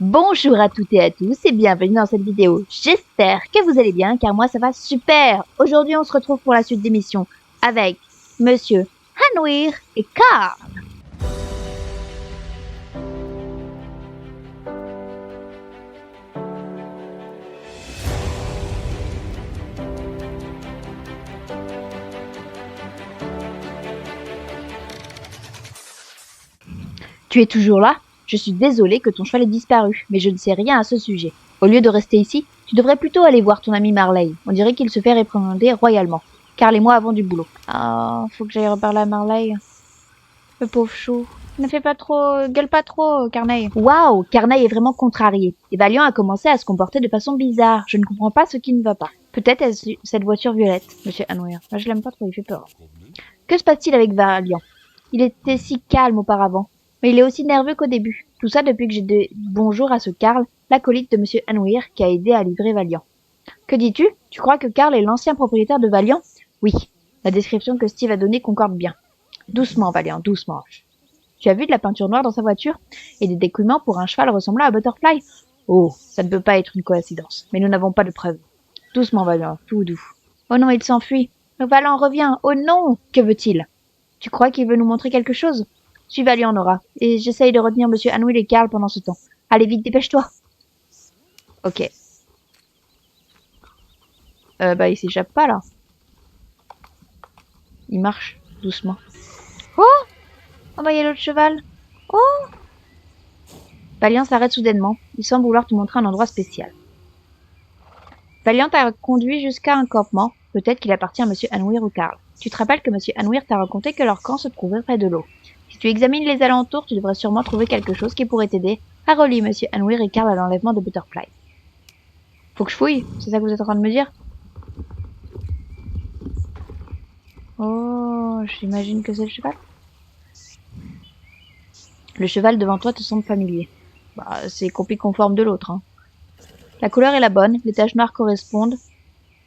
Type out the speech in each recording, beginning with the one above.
Bonjour à toutes et à tous et bienvenue dans cette vidéo. J'espère que vous allez bien car moi ça va super. Aujourd'hui on se retrouve pour la suite des missions avec Monsieur Hanwir et Carl. Tu es toujours là? Je suis désolée que ton cheval ait disparu, mais je ne sais rien à ce sujet. Au lieu de rester ici, tu devrais plutôt aller voir ton ami Marley. On dirait qu'il se fait réprimander royalement. Carl et moi avons du boulot. Ah, faut que j'aille reparler à Marley. Le pauvre chou. Ne fais pas trop, gueule pas trop, Carneille. Waouh, Carneille est vraiment contrarié. Et Valiant a commencé à se comporter de façon bizarre. Je ne comprends pas ce qui ne va pas. Peut-être est-ce cette voiture violette, Monsieur Hanwir. Moi, je l'aime pas trop, il fait peur. Que se passe-t-il avec Valiant? Il était si calme auparavant. Mais il est aussi nerveux qu'au début. Tout ça depuis que j'ai dit bonjour à ce Carl, l'acolyte de Monsieur Hanwir, qui a aidé à livrer Valiant. Que dis-tu? Tu crois que Carl est l'ancien propriétaire de Valiant? Oui. La description que Steve a donnée concorde bien. Doucement, Valiant, doucement. Tu as vu de la peinture noire dans sa voiture? Et des découlements pour un cheval ressemblant à Butterfly? Oh, ça ne peut pas être une coïncidence. Mais nous n'avons pas de preuves. Doucement, Valiant, tout doux. Oh non, il s'enfuit. Valiant revient. Oh non! Que veut-il? Tu crois qu'il veut nous montrer quelque chose? Suis Valiant, Nora. Et j'essaye de retenir Monsieur Hanwir et Carl pendant ce temps. Allez vite, dépêche-toi. Ok. Il s'échappe pas, là. Il marche doucement. Oh! Oh bah, il y a l'autre cheval. Oh! Valiant s'arrête soudainement. Il semble vouloir te montrer un endroit spécial. Valiant t'a conduit jusqu'à un campement. Peut-être qu'il appartient à Monsieur Hanwir ou Carl. Tu te rappelles que Monsieur Hanwir t'a raconté que leur camp se trouvait près de l'eau. Si tu examines les alentours, tu devrais sûrement trouver quelque chose qui pourrait t'aider à relier Monsieur Hanwir et Carl à l'enlèvement de Butterfly. Faut que je fouille, c'est ça que vous êtes en train de me dire? Oh, j'imagine que c'est le cheval. Le cheval devant toi te semble familier. Bah, c'est copie conforme de l'autre, hein. La couleur est la bonne, les taches noires correspondent.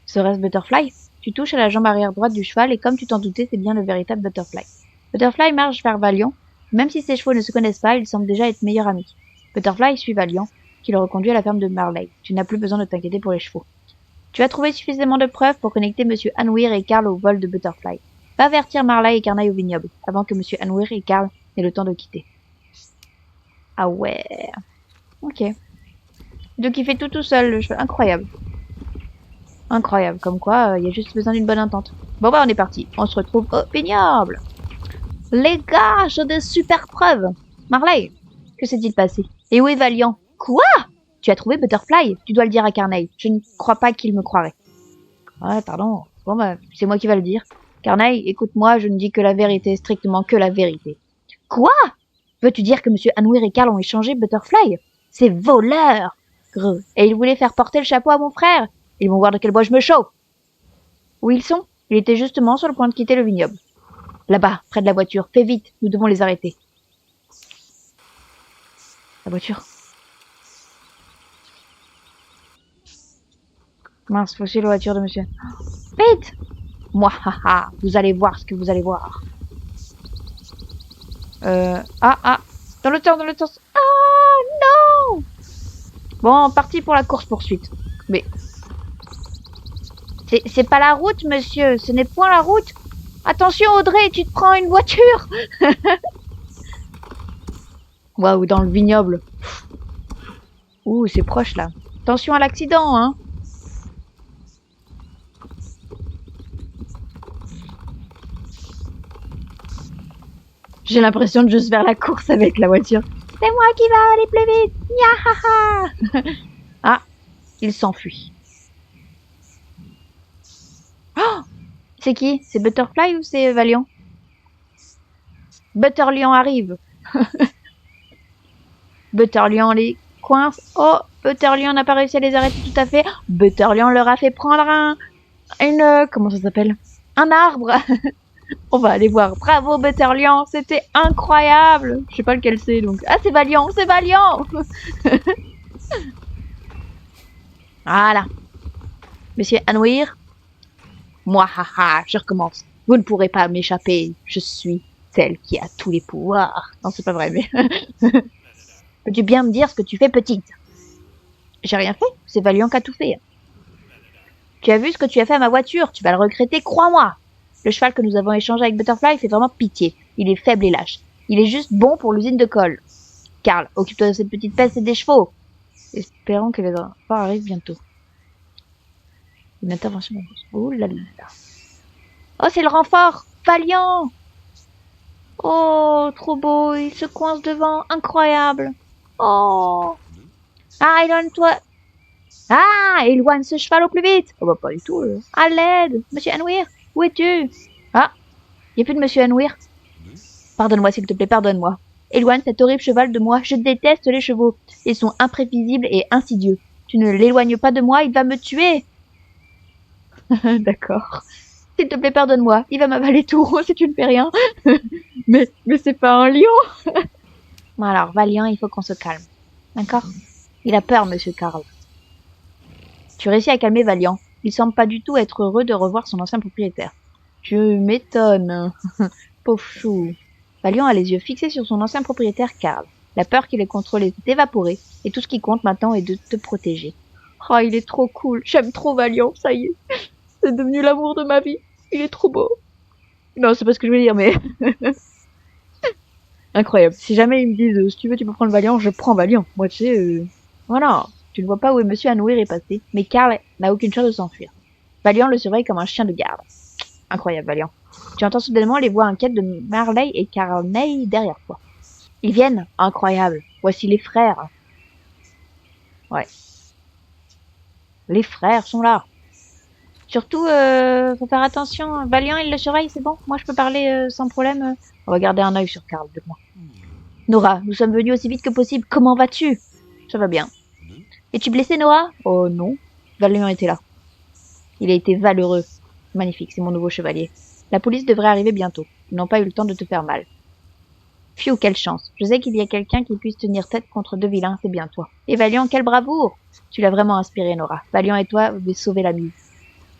Serait-ce Butterfly? Tu touches à la jambe arrière droite du cheval et comme tu t'en doutais, c'est bien le véritable Butterfly. Butterfly marche vers Valiant. Même si ses chevaux ne se connaissent pas, ils semblent déjà être meilleurs amis. Butterfly suit Valiant, qui le reconduit à la ferme de Marley. Tu n'as plus besoin de t'inquiéter pour les chevaux. Tu as trouvé suffisamment de preuves pour connecter Monsieur Hanwir et Carl au vol de Butterfly. Va avertir Marley et Carnaille au vignoble, avant que Monsieur Hanwir et Carl n'aient le temps de quitter. Ah ouais. Ok. Donc il fait tout seul, le cheval. Incroyable. Incroyable, comme quoi, il y a juste besoin d'une bonne entente. Bon bah on est parti, on se retrouve au vignoble. Les gars, j'ai des super preuves. Marley, que s'est-il passé? Et où est Valiant? Quoi? Tu as trouvé Butterfly? Tu dois le dire à Carnaille. Je ne crois pas qu'il me croirait. Ouais, pardon. Bon bah, c'est moi qui va le dire. Carnaille, écoute-moi, je ne dis que la vérité, strictement que la vérité. Quoi? Veux-tu dire que Monsieur Hanwir et Carl ont échangé Butterfly? C'est voleur! Greu. Et ils voulaient faire porter le chapeau à mon frère. Ils vont voir de quel bois je me chauffe. Où ils sont? Il était justement sur le point de quitter le vignoble. Là-bas, près de la voiture. Fais vite, nous devons les arrêter. La voiture. Mince, faut suivre la voiture de monsieur. Vite! Moi, haha, vous allez voir ce que vous allez voir. Dans le temps. Ah, non! Bon, parti pour la course-poursuite. Mais... C'est pas la route, monsieur. Ce n'est point la route. Attention, Audrey, tu te prends une voiture. Waouh, dans le vignoble. Ouh, c'est proche, là. Attention à l'accident, hein. J'ai l'impression de juste faire la course avec la voiture. C'est moi qui va aller plus vite. Nyahaha. Ah, il s'enfuit. Oh, c'est qui? C'est Butterfly ou c'est Valiant? Butterlion arrive. Butterlion les coince. Oh, Butterlion n'a pas réussi à les arrêter tout à fait. Butterlion leur a fait prendre comment ça s'appelle? Un arbre. On va aller voir. Bravo Butterlion, c'était incroyable. Je sais pas lequel c'est donc. Ah, c'est Valiant. Voilà. Monsieur Hanwir. Moi, haha, je recommence. Vous ne pourrez pas m'échapper. Je suis celle qui a tous les pouvoirs. Non, c'est pas vrai, mais... Peux-tu bien me dire ce que tu fais, petite? J'ai rien fait, c'est Valiant qui a tout fait. Tu as vu ce que tu as fait à ma voiture, tu vas le regretter, crois-moi. Le cheval que nous avons échangé avec Butterfly fait vraiment pitié. Il est faible et lâche. Il est juste bon pour l'usine de colle. Karl, occupe-toi de cette petite peste et des chevaux. Espérons que les enfants arrivent bientôt. Une intervention. Oh là là. Oh, c'est le renfort! Valiant! Oh, trop beau, il se coince devant, incroyable! Oh! Ah, éloigne-toi! Ah! Éloigne ce cheval au plus vite! Oh, bah, pas du tout, À l'aide! Monsieur Anouir, où es-tu? Ah! Y a plus de Monsieur Anouir. Pardonne-moi, s'il te plaît, pardonne-moi. Éloigne cet horrible cheval de moi, je déteste les chevaux. Ils sont imprévisibles et insidieux. Tu ne l'éloignes pas de moi, il va me tuer! D'accord. S'il te plaît, pardonne-moi. Il va m'avaler tout si tu ne fais rien. mais c'est pas un lion. Bon alors, Valiant, il faut qu'on se calme. D'accord? Il a peur, monsieur Karl. Tu réussis à calmer Valiant. Il semble pas du tout être heureux de revoir son ancien propriétaire. Tu m'étonnes. Pauvre chou. Valiant a les yeux fixés sur son ancien propriétaire Karl. La peur qu'il ait contrôlé s'est évaporée, et tout ce qui compte maintenant est de te protéger. Oh, il est trop cool. J'aime trop Valiant, ça y est. C'est devenu l'amour de ma vie. Il est trop beau. Non, c'est pas ce que je veux dire, mais incroyable. Si jamais ils me disent si tu veux, tu peux prendre Valiant, je prends Valiant. Moi, tu sais, voilà. Tu ne vois pas où est Monsieur Anouir est passé, mais Karl n'a aucune chance de s'enfuir. Valiant le surveille comme un chien de garde. Incroyable, Valiant. Tu entends soudainement les voix inquiètes de Marley et Carney derrière toi. Ils viennent. Incroyable. Voici les frères. Ouais. Les frères sont là. Surtout, faut faire attention. Valiant, il le surveille, c'est bon. Moi, je peux parler sans problème. On va garder un œil sur Karl, de moi. Nora, nous sommes venus aussi vite que possible. Comment vas-tu? Ça va bien. Es-tu blessé, Nora? Oh non. Valiant était là. Il a été valeureux. Magnifique, c'est mon nouveau chevalier. La police devrait arriver bientôt. Ils n'ont pas eu le temps de te faire mal. Phew, quelle chance. Je sais qu'il y a quelqu'un qui puisse tenir tête contre deux vilains, c'est bien toi. Et Valiant, quelle bravoure! Tu l'as vraiment inspiré, Nora. Valiant et toi, vous avez sauvé la mise.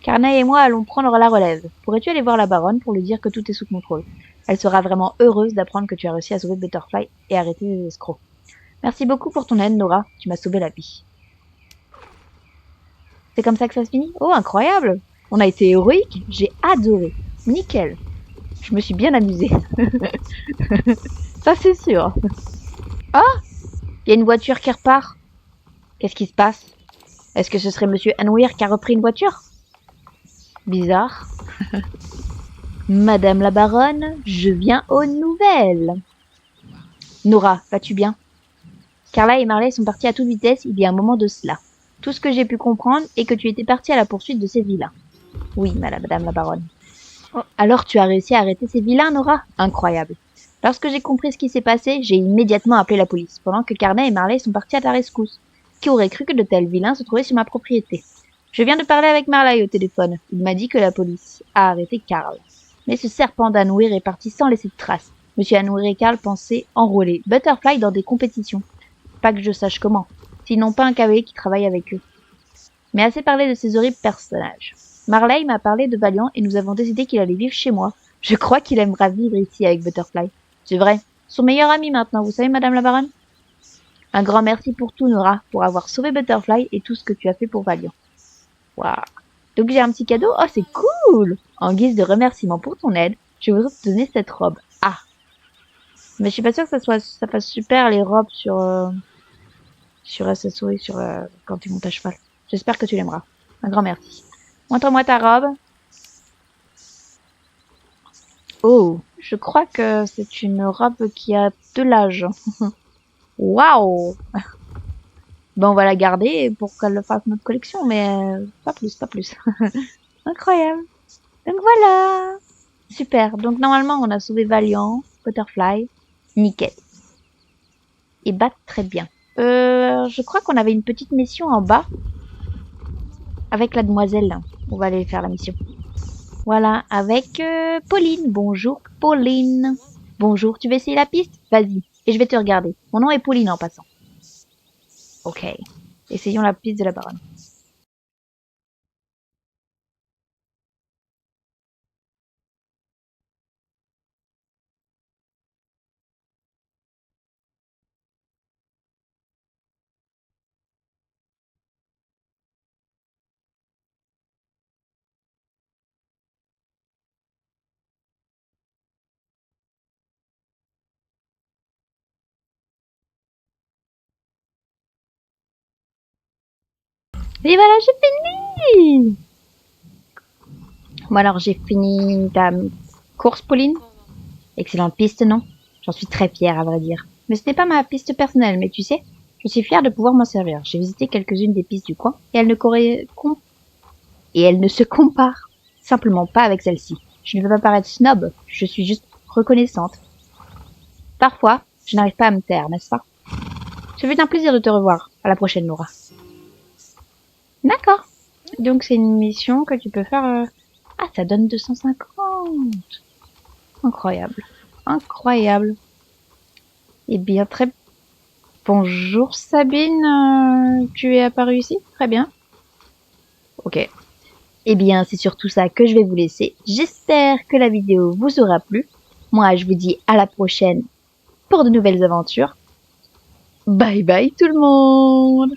Carney et moi allons prendre la relève. Pourrais-tu aller voir la baronne pour lui dire que tout est sous contrôle? Elle sera vraiment heureuse d'apprendre que tu as réussi à sauver Butterfly et arrêter les escrocs. Merci beaucoup pour ton aide, Nora. Tu m'as sauvé la vie. C'est comme ça que ça se finit? Oh, incroyable! On a été héroïque, j'ai adoré. Nickel. Je me suis bien amusée. Ça, c'est sûr. Ah! Il y a une voiture qui repart. Qu'est-ce qui se passe? Est-ce que ce serait Monsieur Anouir qui a repris une voiture? Bizarre. Madame la baronne, je viens aux nouvelles. Nora, vas-tu bien? Carla et Marley sont partis à toute vitesse il y a un moment de cela. Tout ce que j'ai pu comprendre est que tu étais partie à la poursuite de ces vilains. Oui, madame la baronne. Oh, alors tu as réussi à arrêter ces vilains, Nora? Incroyable. Lorsque j'ai compris ce qui s'est passé, j'ai immédiatement appelé la police, pendant que Carnet et Marley sont partis à ta rescousse. Qui aurait cru que de tels vilains se trouvaient sur ma propriété? Je viens de parler avec Marley au téléphone. Il m'a dit que la police a arrêté Karl. Mais ce serpent d'Anouir est parti sans laisser de traces. Monsieur Anouir et Karl pensaient enrôler Butterfly dans des compétitions. Pas que je sache comment. Sinon pas un cavalier qui travaille avec eux. Mais assez parlé de ces horribles personnages. Marley m'a parlé de Valiant et nous avons décidé qu'il allait vivre chez moi. Je crois qu'il aimera vivre ici avec Butterfly. C'est vrai. Son meilleur ami maintenant, vous savez, madame la baronne? Un grand merci pour tout, Nora, pour avoir sauvé Butterfly et tout ce que tu as fait pour Valiant. Waouh. Donc j'ai un petit cadeau. Oh, c'est cool! En guise de remerciement pour ton aide, je voudrais te donner cette robe. Ah. Mais je suis pas sûre que ça fasse super les robes sur SSO et sur, quand tu montes à cheval. J'espère que tu l'aimeras. Un grand merci. Montre-moi ta robe. Oh, je crois que c'est une robe qui a de l'âge. Waouh! Ben, on va la garder pour qu'elle fasse notre collection, mais pas plus, pas plus. Incroyable. Donc voilà. Super. Donc normalement, on a sauvé Valiant, Butterfly, nickel. Et Bat très bien. Je crois qu'on avait une petite mission en bas avec la demoiselle. On va aller faire la mission. Voilà, avec Pauline. Bonjour Pauline. Bonjour, tu veux essayer la piste? Vas-y, et je vais te regarder. Mon nom est Pauline en passant. Ok, essayons la piste de la baronne. Et voilà, j'ai fini. Bon alors, j'ai fini ta course, Pauline. Excellente piste, non? J'en suis très fière, à vrai dire. Mais ce n'est pas ma piste personnelle, mais tu sais, je suis fière de pouvoir m'en servir. J'ai visité quelques-unes des pistes du coin, et elles ne se comparent simplement pas avec celle-ci. Je ne veux pas paraître snob, je suis juste reconnaissante. Parfois, je n'arrive pas à me taire, n'est-ce pas? Ça fait un plaisir de te revoir. À la prochaine, Laura. D'accord. Donc c'est une mission que tu peux faire... Ah, ça donne 250. Incroyable. Incroyable. Eh bien, très... Bonjour Sabine, tu es apparue ici? Très bien. Ok. Eh bien, c'est surtout ça que je vais vous laisser. J'espère que la vidéo vous aura plu. Moi, je vous dis à la prochaine pour de nouvelles aventures. Bye bye tout le monde!